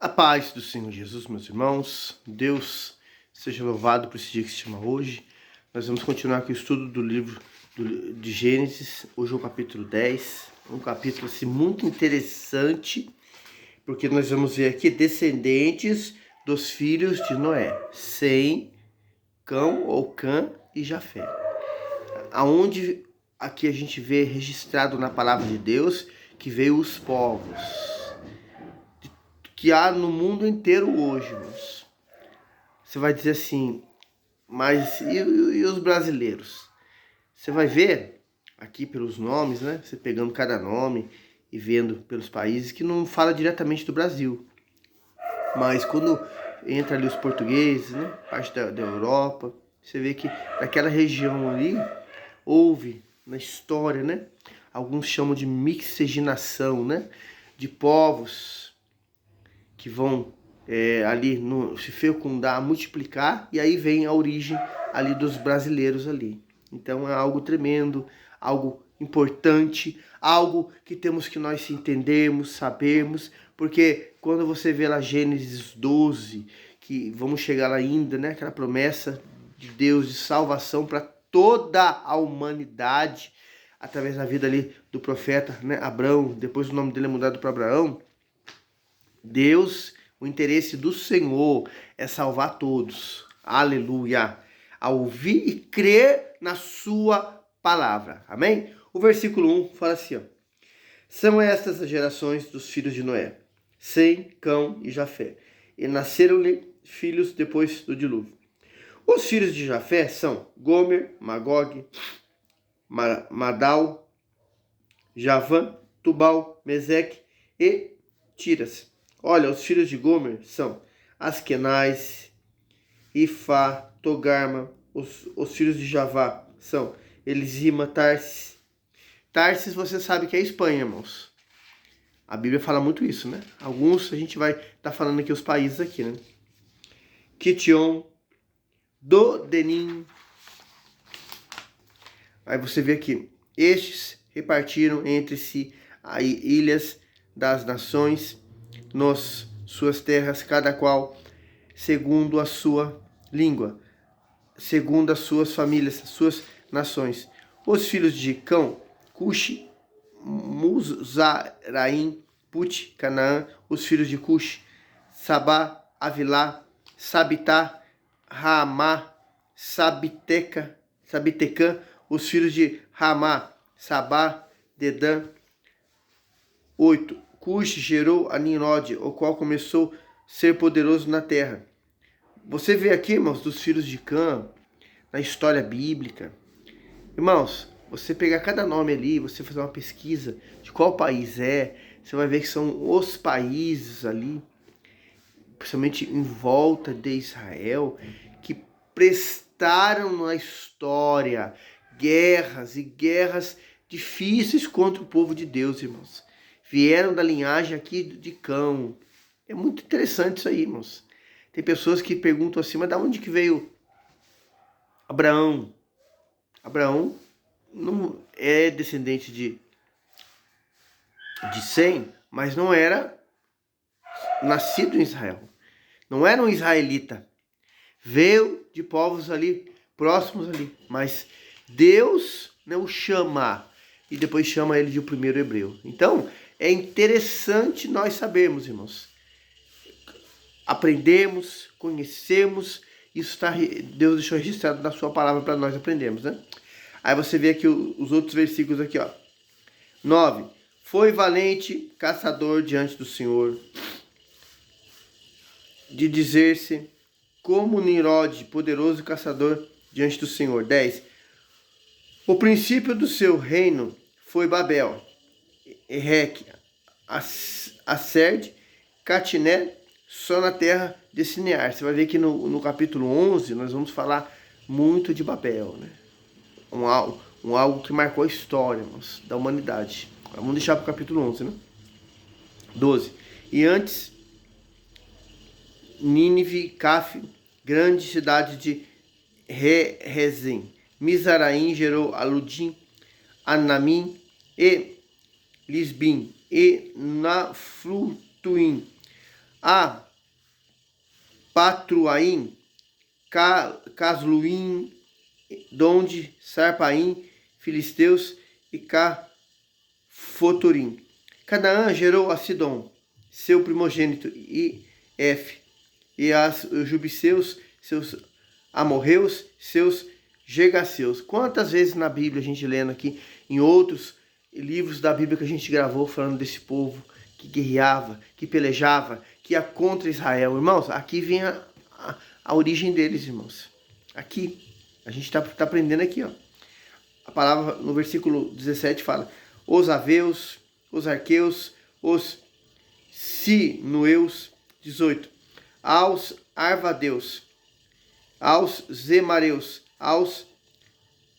A paz do Senhor Jesus, meus irmãos. Deus seja louvado por esse dia que se chama hoje. Nós vamos continuar aqui o estudo do livro de Gênesis. Hoje é o capítulo 10. Um capítulo assim, muito interessante, porque nós vamos ver aqui descendentes dos filhos de Noé. Sem, Cão ou Cã e Jafé. Aonde aqui a gente vê registrado na palavra de Deus que veio os povos que há no mundo inteiro hoje, meus. Você vai dizer assim, mas e os brasileiros? Você vai ver aqui pelos nomes, né? Você pegando cada nome e vendo pelos países que não fala diretamente do Brasil. Mas quando entra ali os portugueses, né? Parte da Europa, você vê que naquela região ali houve na história, né? Alguns chamam de miscigenação, né? De povos que vão ali se fecundar, multiplicar, e aí vem a origem ali dos brasileiros ali. Então é algo tremendo, algo importante, algo que temos que nós entendermos, sabermos, porque quando você vê lá Gênesis 12, que vamos chegar lá ainda, né, aquela promessa de Deus de salvação para toda a humanidade, através da vida ali do profeta, né, Abraão, depois o nome dele é mudado para Abraão. Deus, o interesse do Senhor é salvar todos. Aleluia. A ouvir e crer na sua palavra. Amém? O versículo 1 fala assim, ó. São estas as gerações dos filhos de Noé, Sem, Cão e Jafé. E nasceram-lhe filhos depois do dilúvio. Os filhos de Jafé são Gomer, Magog, Madal, Javã, Tubal, Meseque e Tiras. Olha, os filhos de Gomer são Askenaz, Ifá, Togarma. Os filhos de Javá são Elisima, Tarsis. Tarsis você sabe que é Espanha, irmãos. A Bíblia fala muito isso, né? Alguns a gente vai estar falando aqui os países aqui, né? Kition, Dodenim. Aí você vê aqui, estes repartiram entre si as ilhas das nações nos suas terras, cada qual segundo a sua língua, segundo as suas famílias, as suas nações. Os filhos de Cão, Cuxi, Muzaraim, Put, Canaã. Os filhos de Cuxi, Sabá, Avilá, Sabitá, Ramá, Sabitecã. Os filhos de Ramá, Sabá, Dedã. 8. Cuxi gerou a Nimrod, o qual começou a ser poderoso na terra. Você vê aqui, irmãos, dos filhos de Cã, na história bíblica. Irmãos, você pegar cada nome ali, você fazer uma pesquisa de qual país é, você vai ver que são os países ali, principalmente em volta de Israel, que prestaram na história guerras e guerras difíceis contra o povo de Deus, irmãos. Vieram da linhagem aqui de Cão. É muito interessante isso aí, irmãos. Tem pessoas que perguntam assim, mas da onde que veio Abraão? Abraão não é descendente de Sem, mas não era nascido em Israel. Não era um israelita. Veio de povos ali, próximos ali. Mas Deus, né, o chama e depois chama ele de o primeiro hebreu. Então, é interessante nós sabermos, irmãos. Aprendemos, conhecemos, isso está, Deus deixou registrado na sua palavra para nós aprendermos, né? Aí você vê aqui os outros versículos aqui, ó. 9. Foi valente caçador diante do Senhor, de dizer-se como Nimrod, poderoso caçador diante do Senhor. 10. O princípio do seu reino foi Babel, Erec, Acerde, Catiné, só na terra de Sinear. Você vai ver que no capítulo 11 nós vamos falar muito de Babel, né? Algo que marcou a história, irmãos, da humanidade. Vamos deixar para o capítulo 11, né? 12. E antes, Nínive, Caf, grande cidade de Rezim. Mizaraim gerou Aludim, Anamim e Lisbim e Naflutuim. a Patruaim, Casluim, Donde, Sarpaim, Filisteus e Cafotorim. Canaã gerou a Sidom, seu primogênito, e os Jubiseus, seus amorreus, seus Gergaseus. Quantas vezes na Bíblia a gente lendo aqui, em outros livros da Bíblia que a gente gravou, falando desse povo que guerreava, que pelejava, que ia contra Israel. Irmãos, aqui vem a origem deles, irmãos. Aqui, a gente está aprendendo aqui, ó. A palavra no versículo 17 fala: os Aveus, os Arqueus, os Sinueus. 18. Aos Arvadeus, aos Zemareus, aos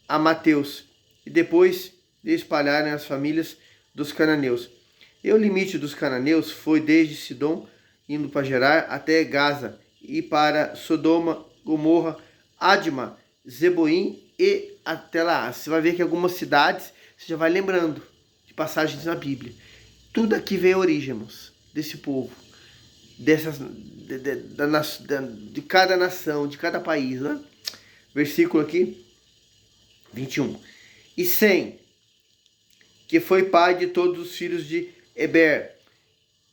Amateus, e depois de espalharem as famílias dos cananeus. E o limite dos cananeus foi desde Sidom, indo para Gerar, até Gaza, e para Sodoma, Gomorra, Adma, Zeboim e até lá. Você vai ver que algumas cidades, você já vai lembrando de passagens na Bíblia. Tudo aqui veio a origem, irmãos, desse povo, de cada nação, de cada país, né? Versículo aqui, 21. E Sem, que foi pai de todos os filhos de Eber,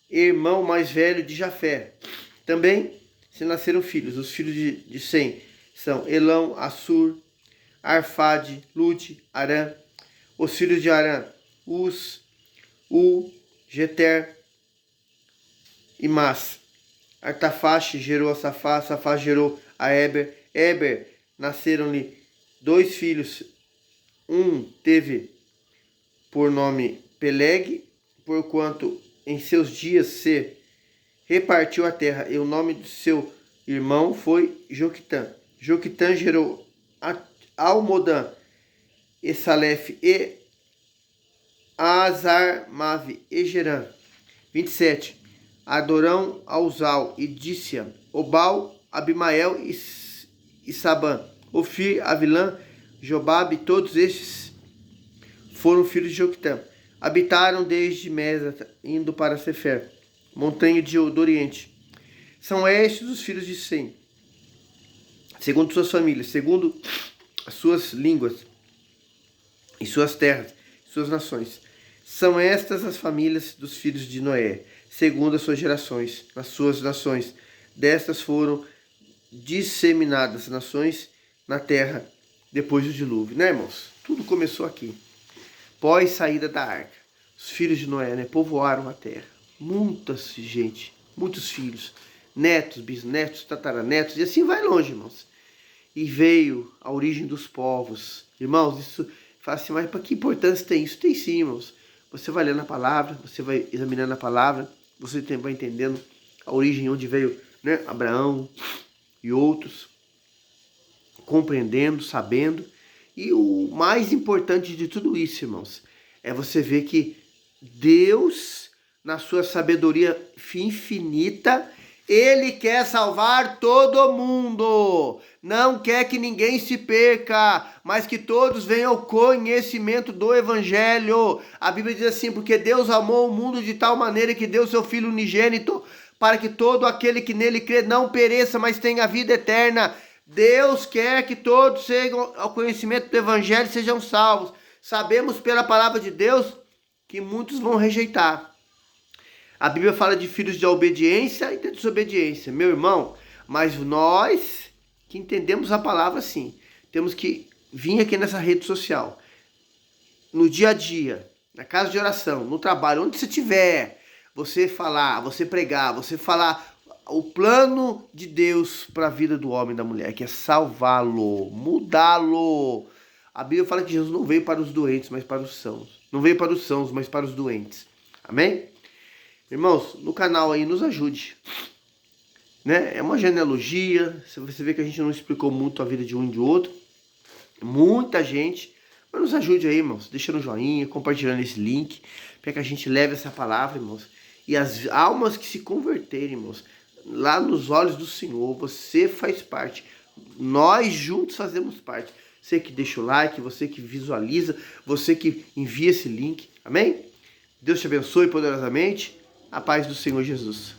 irmão mais velho de Jafé. Também se nasceram filhos. Os filhos de Sem são Elão, Assur, Arfade, Lute, Arã. Os filhos de Arã, Uz, Jeter e Mas. Artafaxe gerou a Safá, Safá gerou a Eber. Eber nasceram-lhe 2 filhos. Um teve por nome Peleg, porquanto em seus dias se repartiu a terra, e o nome do seu irmão foi Joquitã. Joquitã gerou Almodã, Essalef e Azarmave e Gerã. 27. Adorão, Auzal e Dícia, Obal, Abimael e Sabã, Ofir, Avilã, Jobabe, todos estes foram filhos de Joquitã. Habitaram desde Mesa, indo para Sefer, montanha do Oriente. São estes os filhos de Sem, segundo suas famílias, segundo as suas línguas e suas terras, suas nações. São estas as famílias dos filhos de Noé, segundo as suas gerações, nas suas nações. Destas foram disseminadas nações na terra depois do dilúvio, né, irmãos? Tudo começou aqui. Pós saída da arca, os filhos de Noé, né, povoaram a terra. Muitas gente, muitos filhos, netos, bisnetos, tataranetos, e assim vai longe, irmãos. E veio a origem dos povos. Irmãos, isso fala assim, mas para que importância tem isso? Tem sim, irmãos. Você vai lendo a palavra, você vai examinando a palavra, você vai entendendo a origem, onde veio, né, Abraão e outros, compreendendo, sabendo. E o mais importante de tudo isso, irmãos, é você ver que Deus, na sua sabedoria infinita, Ele quer salvar todo mundo. Não quer que ninguém se perca, mas que todos venham ao conhecimento do Evangelho. A Bíblia diz assim, porque Deus amou o mundo de tal maneira que deu seu Filho unigênito, para que todo aquele que nele crê não pereça, mas tenha vida eterna. Deus quer que todos chegam ao conhecimento do Evangelho e sejam salvos. Sabemos pela palavra de Deus que muitos vão rejeitar. A Bíblia fala de filhos de obediência e de desobediência. Meu irmão, mas nós que entendemos a palavra sim, temos que vir aqui nessa rede social, no dia a dia, na casa de oração, no trabalho, onde você estiver, você falar, você pregar, você falar o plano de Deus para a vida do homem e da mulher, que é salvá-lo, mudá-lo. A Bíblia fala que Jesus não veio para os doentes, mas para os sãos. Não veio para os sãos, mas para os doentes. Amém? Irmãos, no canal aí, nos ajude. Né? É uma genealogia, você vê que a gente não explicou muito a vida de um e de outro. Muita gente. Mas nos ajude aí, irmãos. Deixando um joinha, compartilhando esse link, para que a gente leve essa palavra, irmãos. E as almas que se converterem, irmãos, lá nos olhos do Senhor, você faz parte. Nós juntos fazemos parte. Você que deixa o like, você que visualiza, você que envia esse link. Amém? Deus te abençoe poderosamente. A paz do Senhor Jesus.